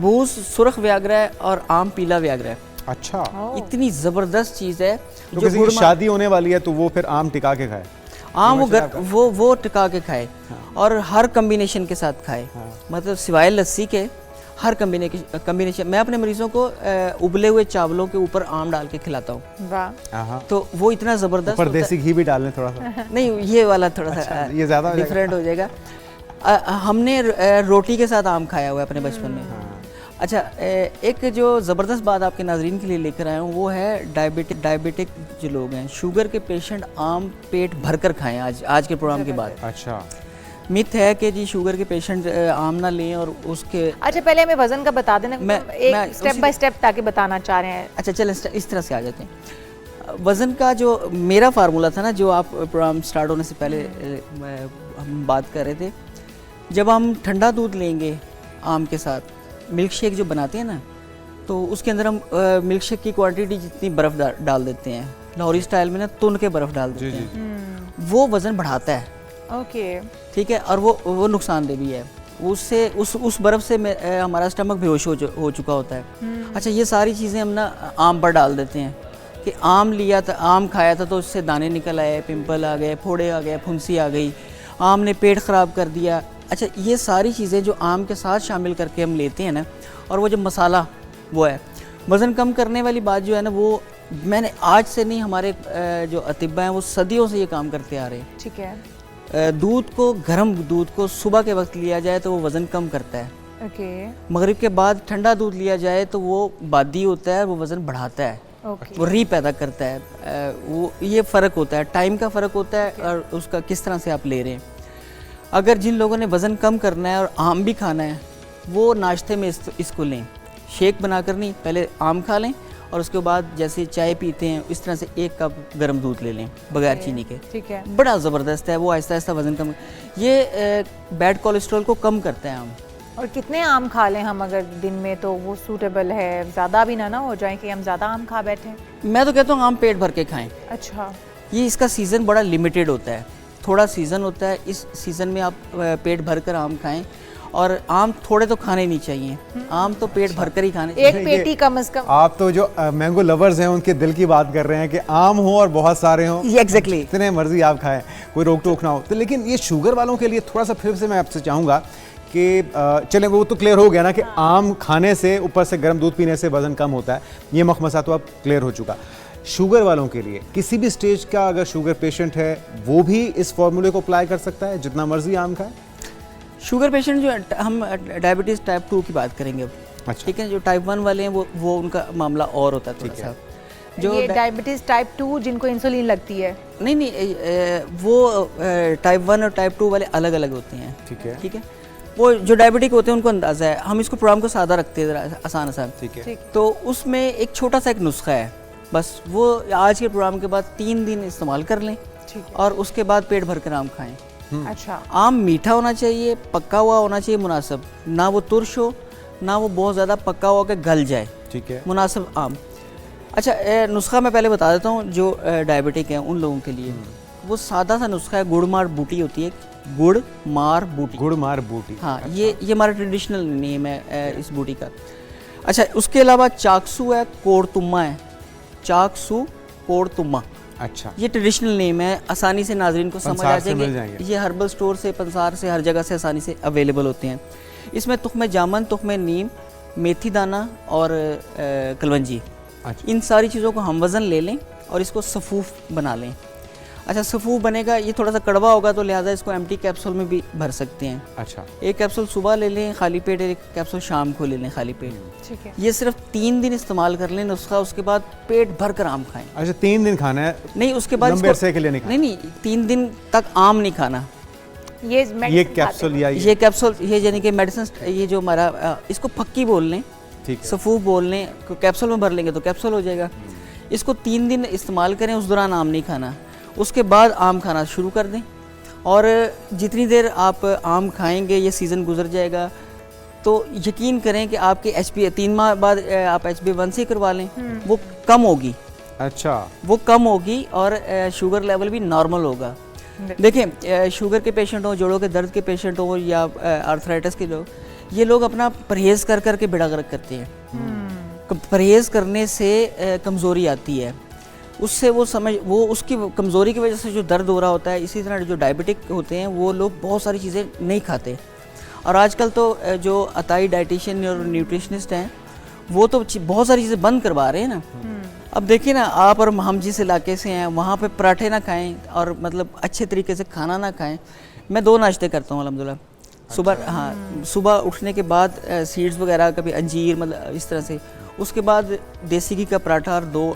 तरबूज सुर्ख व्याग्रा है और आम पीला व्याग्रा है। अच्छा, इतनी ज़बरदस्त चीज़ है। तो किसी की शादी होने वाली है तो वो फिर आम टिका के खाए, आम वो टिका के खाए और हर कम्बिनेशन के साथ खाए। मतलब सिवाय लस्सी के हर कम्बिनेशन। मैं अपने मरीजों को उबले हुए चावलों के ऊपर आम डाल के खिलाता हूँ। वाह। तो वो इतना ज़बरदस्त ऊपर देसी घी भी डाल लें थोड़ा सा। नहीं, ये वाला थोड़ा सा ये ज़्यादा डिफरेंट हो जाएगा। हमने रोटी के साथ आम खाया हुआ है अपने बचपन में। अच्छा, एक जो ज़बरदस्त बात आपके नाजरीन के लिए लेकर आया हूँ वो है डायबिटिक जो लोग हैं, शुगर के पेशेंट आम पेट भर कर खाएँ आज के प्रोग्राम के बाद। अच्छा, मिथ है कि जी शुगर के पेशेंट आम ना लें और उसके। अच्छा, पहले हमें वजन का बता देना, एक स्टेप बाय स्टेप ताकि बताना चाह रहे हैं। अच्छा चलें, इस तरह से आ जाते हैं। वज़न का जो मेरा फार्मूला था ना, जो आप प्रोग्राम स्टार्ट होने से पहले हम बात कर रहे थे, जब हम ठंडा दूध लेंगे आम के साथ, मिल्क शेक जो बनाते हैं ना, तो उसके अंदर हम मिल्क शेक की क्वांटिटी जितनी बर्फ़ डाल देते हैं, लाहौरी स्टाइल में ना तुन के बर्फ़ डाल देते हैं, वो वज़न बढ़ाता है। ओके, ठीक है, और वो नुकसानदेह भी है। उससे उस बर्फ़ से हमारा स्टमक बेहोश हो चुका होता है। अच्छा, ये सारी चीज़ें हम ना आम पर डाल देते हैं कि आम लिया था, आम खाया था तो उससे दाने निकल आए, पिंपल आ गए, फोड़े आ गए, फुंसी आ गई, आम ने पेट ख़राब कर दिया। अच्छा, ये सारी चीज़ें जो आम के साथ शामिल करके हम लेते हैं ना, और वो जो मसाला वो है, वज़न कम करने वाली बात जो है ना, वो मैंने आज से नहीं, हमारे जो अतिब्बा हैं वो सदियों से ये काम करते आ रहे हैं। ठीक है। दूध को, गर्म दूध को सुबह के वक्त लिया जाए तो वो वज़न कम करता है। ओके। मगरिब के बाद ठंडा दूध लिया जाए तो वो बादी होता है, वो वज़न बढ़ाता है। ओके। वो री पैदा करता है। वो ये फ़र्क होता है, टाइम का फ़र्क होता है और उसका किस तरह से आप ले रहे हैं। अगर जिन लोगों ने वज़न कम करना है और आम भी खाना है, वो नाश्ते में इसको लें, शेक बनाकर नहीं, पहले आम खा लें और उसके बाद जैसे चाय पीते हैं इस तरह से 1 कप गर्म दूध ले लें बगैर चीनी के। ठीक है। बड़ा ज़बरदस्त है वो, आहिस्ता आहिस्ता वज़न कम, ये बैड कोलेस्ट्रॉल को कम करता है आम। और कितने आम खा लें हम अगर दिन में तो वो सूटेबल है? ज़्यादा भी ना हो जाए कि हम ज़्यादा आम खा बैठें। मैं तो कहता हूँ आम पेट भर के खाएँ। अच्छा। ये इसका सीज़न बड़ा लिमिटेड होता है, थोड़ा सीज़न होता है, इस सीज़न में आप पेट भर कर आम खाएँ। और आम थोड़े तो खाने नहीं चाहिए, आम तो पेट भर कर ही खाने चाहिए। एक पेटी कम से कम। आप तो जो मैंगो लवर्स हैं उनके दिल की बात कर रहे हैं कि आम हो और बहुत सारे हों। एग्जैक्टली, जितने मर्जी आप खाएं, कोई रोक टोक ना हो। तो लेकिन ये शुगर वालों के लिए थोड़ा सा फिर से मैं आपसे चाहूँगा कि चलें, वो तो क्लियर हो गया ना कि आम खाने से, ऊपर से गर्म दूध पीने से वज़न कम होता है, ये मखमसा तो अब क्लियर हो चुका। शुगर वालों के लिए किसी भी स्टेज का अगर शुगर पेशेंट है वो भी इस फॉर्मूले को अप्लाई कर सकता है, जितना मर्जी आम खाए? शुगर पेशेंट जो, हम डायबिटीज़ टाइप 2 की बात करेंगे अब। अच्छा। ठीक है, जो टाइप 1 वाले हैं वो उनका मामला और होता है थोड़ा सा। जो डायबिटीज़ टाइप 2 जिनको इंसुलिन लगती है? नहीं, वो टाइप 1 और टाइप 2 वाले अलग अलग होते हैं। ठीक है। ठीक है, वो जो डायबिटिक होते हैं उनको अंदाज़ा है। हम इसको प्रोग्राम को सादा रखते हैं, ज़रा आसान आसान। ठीक है। तो उसमें एक छोटा सा एक नुस्खा है, बस वो आज के प्रोग्राम के बाद 3 दिन इस्तेमाल कर लें और उसके बाद पेट भर कर आम खाएँ। अच्छा। आम मीठा होना चाहिए, पका हुआ होना चाहिए, मुनासिब, ना वो तुर्श हो ना वो बहुत ज़्यादा पका हुआ के गल जाए। ठीक है, मुनासिब आम। अच्छा, नुस्खा मैं पहले बता देता हूँ जो डायबिटिक हैं उन लोगों के लिए। वो सादा सा नुस्खा है, गुड़ मार बूटी होती है, गुड़ मार बूटी। गुड़ मार बूटी। हाँ, ये हमारा ट्रेडिशनल नेम है इस बूटी का। अच्छा, उसके अलावा चाकसू है, कोड़तुम्मा है, चाकसू कोड़तुम्मा। अच्छा, ये ट्रेडिशनल नेम है, आसानी से नाजरीन को समझ आ जाएंगे। ये हर्बल स्टोर से, पंसार से, हर जगह से आसानी से अवेलेबल होते हैं। इसमें तुख्मे जामन, तुख्मे नीम, मेथी दाना और कलवंजी, अच्छा, इन सारी चीज़ों को हम वज़न ले लें और इसको सफ़ूफ बना लें। अच्छा, सफ़ूफ बनेगा, ये थोड़ा सा कड़वा होगा तो लिहाजा इसको एम्प्टी कैप्सूल में भी भर सकते हैं। अच्छा, एक कैप्सूल सुबह ले लें खाली पेट, एक कैप्सूल शाम को ले लें खाली पेट। ठीक है। ये सिर्फ 3 दिन इस्तेमाल कर लें नुस्खा, उसके बाद पेट भर कर आम खाएं। अच्छा, 3 दिन खाना है? नहीं, उसके बाद लंबे अरसे के लिए नहीं खाना? नहीं, 3 दिन तक आम नहीं खाना। ये कैप्सूल या ये कैप्सूल, ये यानी कि मेडिसिन, ये जो हमारा, इसको फक्की बोल लें, ठीक है, सफ़ूफ बोल लें, कैप्सूल में भर लेंगे तो कैप्सूल हो जाएगा। इसको 3 दिन इस्तेमाल करें, उस दौरान आम नहीं खाना, उसके बाद आम खाना शुरू कर दें। और जितनी देर आप आम खाएंगे ये सीज़न गुजर जाएगा, तो यकीन करें कि आपके HB 3 माह बाद आप HB1C करवा लें, वो कम होगी। अच्छा, वो कम होगी और शुगर लेवल भी नॉर्मल होगा। देखें, शुगर के पेशेंट हो, जोड़ों के दर्द के पेशेंट हो या आर्थराइटिस के लोग, ये लोग अपना परहेज़ कर कर के बेड़ा गर्क करते हैं। परहेज़ करने से कमज़ोरी आती है, उससे वो उसकी कमज़ोरी की वजह से जो दर्द हो रहा होता है। इसी तरह जो डायबिटिक होते हैं वो लोग बहुत सारी चीज़ें नहीं खाते, और आजकल तो जो अताई डाइटिशियन और न्यूट्रिशनिस्ट हैं वो तो बहुत सारी चीज़ें बंद करवा रहे हैं ना। अब देखिए ना, आप और हम जिस इलाके से हैं वहाँ पे पराठे ना खाएं और मतलब अच्छे तरीके से खाना ना खाएं। मैं 2 नाश्ते करता हूँ अल्हम्दुलिल्लाह। सुबह, हाँ, सुबह उठने के बाद सीड्स वगैरह, कभी अंजीर, मतलब इस तरह से। उसके बाद देसी घी का पराठा और 2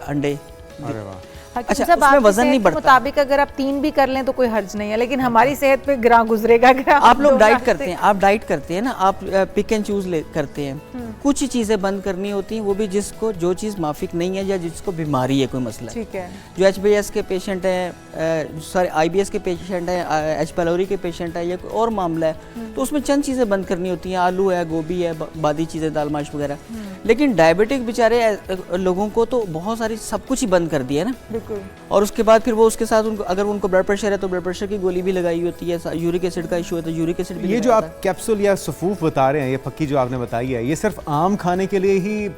अंडे। अरे वाह। अच्छा, सब उसमें वजन नहीं बढ़ता। मुताबिक अगर आप 3 भी कर लें तो कोई हर्ज नहीं है, लेकिन हमारी सेहत पे ग्रां गुजरेगा। आप लोग डाइट करते हैं, आप डाइट करते हैं ना, आप पिक एंड चूज करते हैं। कुछ चीज़ें बंद करनी होती हैं, वो भी जिसको जो चीज़ माफिक नहीं है या जिसको बीमारी है, कोई मसला। ठीक है। जो HBS के पेशेंट हैं, सारे IBS के पेशेंट हैं, H pylori के पेशेंट हैं, या कोई और मामला है तो उसमें चंद चीज़ें बंद करनी होती हैं। आलू है, गोभी है, बादी चीज़ें, दाल माश वगैरह। लेकिन डायबिटिक बेचारे लोगों को तो बहुत सारी सब कुछ ही बंद कर दिया है ना। बिल्कुल। और उसके बाद फिर वो उसके साथ अगर उनको ब्लड प्रेशर है तो ब्लड प्रेशर की गोली भी लगाई होती है। यूरिक एसिड का इशू है तो यूरिक एसिड भी। ये जो आप कैप्सूल या सफूफ बता रहे हैं, ये फक्की जो आपने बताई है, ये सिर्फ आम खाने के लिए ही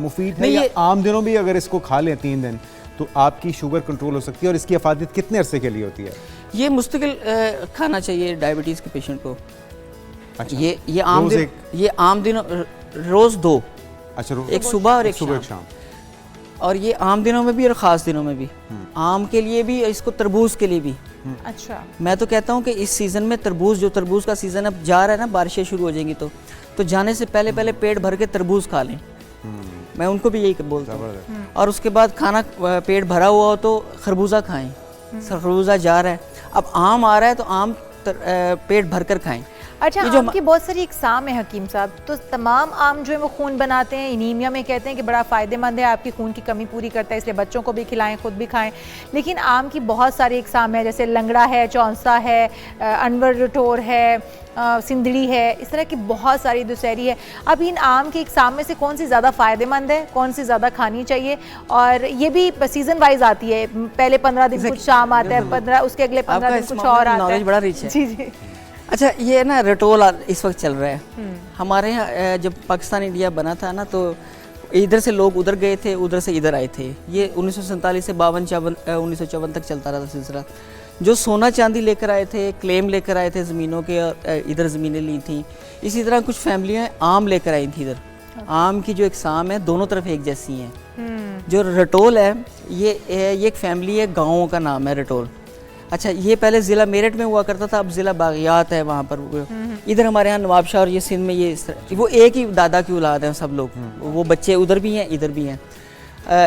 मुफीद है, या आम दिनों भी अगर इसको खा लें 3 दिन तो आपकी शुगर कंट्रोल हो सकती है? और इसकी अफादियत कितने अरसे के लिए होती है? ये मुस्तकिल खाना चाहिए डायबिटीज़ के पेशेंट को। अच्छा, ये आम दिनों रोज़ 2। अच्छा, एक सुबह और एक शाम। और ये आम दिनों में भी और ख़ास दिनों में भी। आम के लिए भी, इसको तरबूज के लिए भी। अच्छा। मैं तो कहता हूँ कि इस सीज़न में तरबूज का सीज़न अब जा रहा है ना, बारिशें शुरू हो जाएंगी तो जाने से पहले पेट भर के तरबूज खा लें। मैं उनको भी यही बोलता हूँ। और उसके बाद खाना पेट भरा हुआ हो तो खरबूजा खाएं। खरबूजा जा रहा है, अब आम आ रहा है तो आम पेट भर कर खाएं। अच्छा, आम की बहुत सारी इकसाम है हकीम साहब, तो तमाम आम जो है वो खून बनाते हैं, इनीमिया में कहते हैं कि बड़ा फ़ायदेमंद है, आपकी खून की कमी पूरी करता है, इसलिए बच्चों को भी खिलाएं, खुद भी खाएं। लेकिन आम की बहुत सारी इकसाम है, जैसे लंगड़ा है, चौंसा है, अनवर रटोर है, सिंदड़ी है, इस तरह की बहुत सारी दुसहरी है। अब इन आम की इकसाम में से कौन सी ज़्यादा फ़ायदेमंद है, कौन सी ज़्यादा खानी चाहिए? और ये भी सीज़न वाइज आती है, पहले 15 दिन कुछ शाम आता है, 15 उसके अगले 15 दिन कुछ और आता है। बड़ा रिच है। जी जी। अच्छा, ये ना रटोल इस वक्त चल रहा है हमारे यहाँ। जब पाकिस्तान इंडिया बना था ना, तो इधर से लोग उधर गए थे, उधर से इधर आए थे। ये 1947 से 1954 तक चलता रहा था सिलसिला। जो सोना चांदी लेकर आए थे, क्लेम लेकर आए थे ज़मीनों के, और इधर ज़मीनें ली थी। इसी तरह कुछ फैमिलियाँ आम लेकर आई थी इधर। आम की जो इकसाम है दोनों तरफ एक जैसी हैं। जो रटोल है, ये एक फैमिली है, गाँवों का नाम है रटोल। अच्छा, ये पहले ज़िला मेरठ में हुआ करता था, अब ज़िला बागियात है वहाँ पर। इधर हमारे यहाँ नवाबशाह और ये सिंध में, ये वो एक ही दादा की औलाद हैं सब लोग। वो बच्चे उधर भी हैं, इधर भी हैं।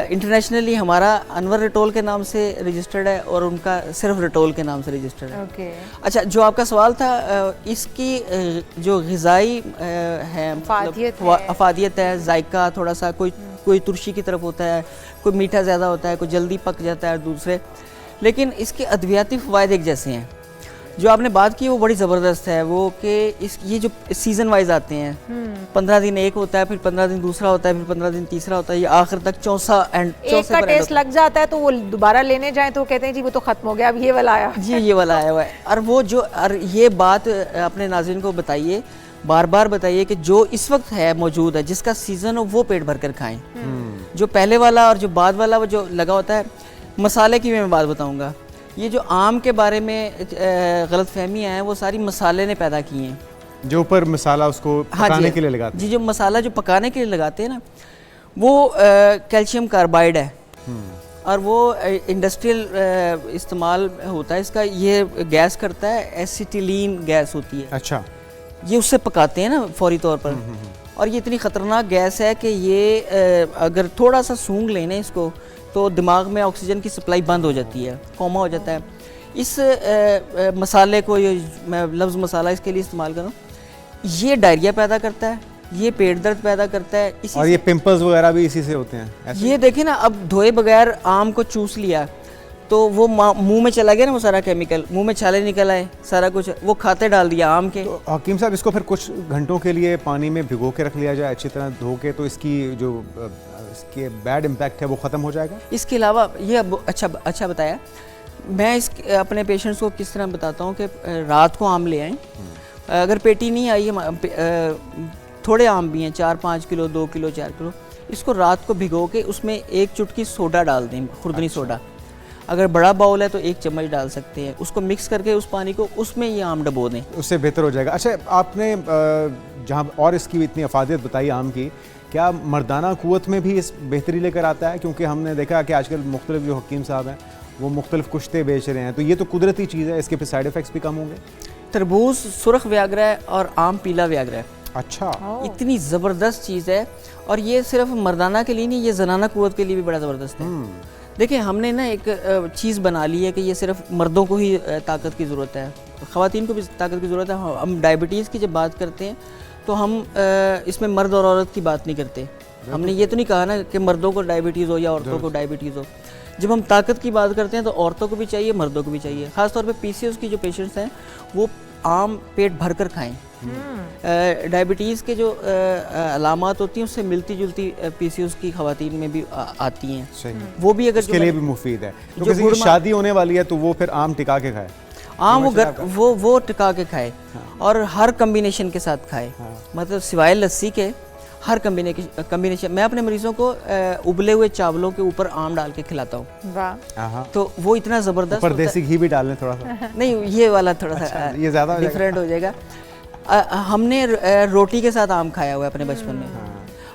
इंटरनेशनली हमारा अनवर रटोल के नाम से रजिस्टर्ड है और उनका सिर्फ रटोल के नाम से रजिस्टर्ड है। अच्छा, जो आपका सवाल था, इसकी जो ग़िज़ाई है, अफादियत है, जायका थोड़ा सा, कोई तुर्शी की तरफ होता है, कोई मीठा ज़्यादा होता है, कोई जल्दी पक जाता है दूसरे। लेकिन इसके अद्वियाती फ़वाइद एक जैसे हैं। जो आपने बात की वो बड़ी ज़बरदस्त है, वो कि ये जो सीज़न वाइज आते हैं, 15 दिन एक होता है, फिर 15 दिन दूसरा होता है, फिर 15 दिन तीसरा होता है, ये आखिर तक चौसा का टेस्ट लग जाता है तो वो दोबारा लेने जाएं तो कहते हैं जी वो तो ख़त्म हो गया, अब ये वाला आया। जी, ये वाला आया हुआ है। और ये बात अपने नाज़रीन को बताइए, बार बार बताइए कि जो इस वक्त है मौजूद है, जिसका सीज़न हो, वो पेट भर कर खाएँ। जो पहले वाला और जो बाद वाला वो जो लगा होता है। मसाले की मैं बात बताऊंगा। ये जो आम के बारे में गलतफहमियाँ हैं, वो सारी मसाले ने पैदा की हैं। जो ऊपर मसाला उसको पकाने के लिए लगाते हैं। जी, जो मसाला जो पकाने के लिए लगाते हैं ना, वो कैल्शियम कार्बाइड है। और वो इंडस्ट्रियल इस्तेमाल होता है इसका। ये गैस करता है, एसिटिलीन गैस होती है। अच्छा, ये उससे पकाते हैं ना फौरी तौर पर। और ये इतनी ख़तरनाक गैस है कि ये अगर थोड़ा सा सूंघ लेने इसको तो दिमाग में ऑक्सीजन की सप्लाई बंद हो जाती है, कोमा हो जाता है। इस मसाले को, ये मैं लफ्ज़ मसाला इसके लिए इस्तेमाल करूँ, ये डायरिया पैदा करता है, ये पेट दर्द पैदा करता है। और ये पिंपल्स वगैरह भी इसी से होते हैं। ये देखिए ना, अब धोए बगैर आम को चूस लिया तो वो मुंह में चला गया ना, वो सारा केमिकल, मुंह में छाले निकल आए, सारा कुछ वो खाते डाल दिया आम के। तो हकीम साहब, इसको फिर कुछ घंटों के लिए पानी में भिगो के रख लिया जाए अच्छी तरह धो के, तो इसकी जो इसके बैड इम्पैक्ट है वो ख़त्म हो जाएगा? इसके अलावा ये अच्छा बताया। मैं अपने पेशेंट्स को किस तरह बताता हूँ कि रात को आम ले आएँ, अगर पेटी नहीं आई थोड़े आम भी हैं, 4-5 किलो, 2 किलो, 4 किलो, इसको रात को भिगो के उसमें 1 चुटकी सोडा डाल दें, खुर्दनी सोडा। अगर बड़ा बाउल है तो 1 चम्मच डाल सकते हैं, उसको मिक्स करके उस पानी को उसमें ये आम डबो दें, उससे बेहतर हो जाएगा। अच्छा, आपने जहाँ और इसकी इतनी अफादियत बताई आम की, क्या मर्दाना क़ुव्वत में भी इस बेहतरी लेकर आता है? क्योंकि हमने देखा कि आजकल मुख्तलिफ जो हकीम साहब हैं वो मुख्तलिफ कुश्ते बेच रहे हैं, तो ये तो कुदरती चीज़ है, इसके फिर साइड इफ़ेक्ट्स भी कम होंगे। तरबूज सुर्ख व्याग्रा है और आम पीला व्याग्रा है। अच्छा, इतनी ज़बरदस्त चीज़ है, और ये सिर्फ मर्दाना के लिए नहीं, ये जनाना क़ुव्वत के लिए भी बड़ा ज़बरदस्त है। देखिए, हमने ना एक चीज़ बना ली है कि ये सिर्फ मर्दों को ही ताकत की ज़रूरत है, ख़वातीन को भी ताकत की ज़रूरत है। हम डायबिटीज़ की जब बात करते हैं तो हम इसमें मर्द और औरत की बात नहीं करते। हमने ये तो नहीं कहा ना कि मर्दों को डायबिटीज़ हो या औरतों को डायबिटीज़ हो। जब हम ताकत की बात करते हैं तो औरतों को भी चाहिए, मर्दों को भी चाहिए। ख़ास तौर पे पीसीओएस की जो पेशेंट्स हैं वो आम पेट भर कर खाएँ। डायबिटीज़ के जो अलामात होती हैं उससे मिलती जुलती पीसीओएस की ख़वातीन में भी आती हैं। सही, वो भी अगर इसके लिए भी मुफीद है। तो किसी की शादी होने वाली है तो वो फिर आम टिका के खाए, आम वो टिका के खाए, और हर कम्बिनेशन के साथ खाए। मतलब सिवाय लस्सी के हर कम्बिनेशन। मैं अपने मरीजों को उबले हुए चावलों के ऊपर आम डाल के खिलाता हूँ। वाह, तो वो इतना ज़बरदस्त पर देसी घी भी डाल लें थोड़ा सा। नहीं, ये वाला थोड़ा सा ये ज़्यादा डिफरेंट हो जाएगा। हमने रोटी के साथ आम खाया हुआ है अपने बचपन में।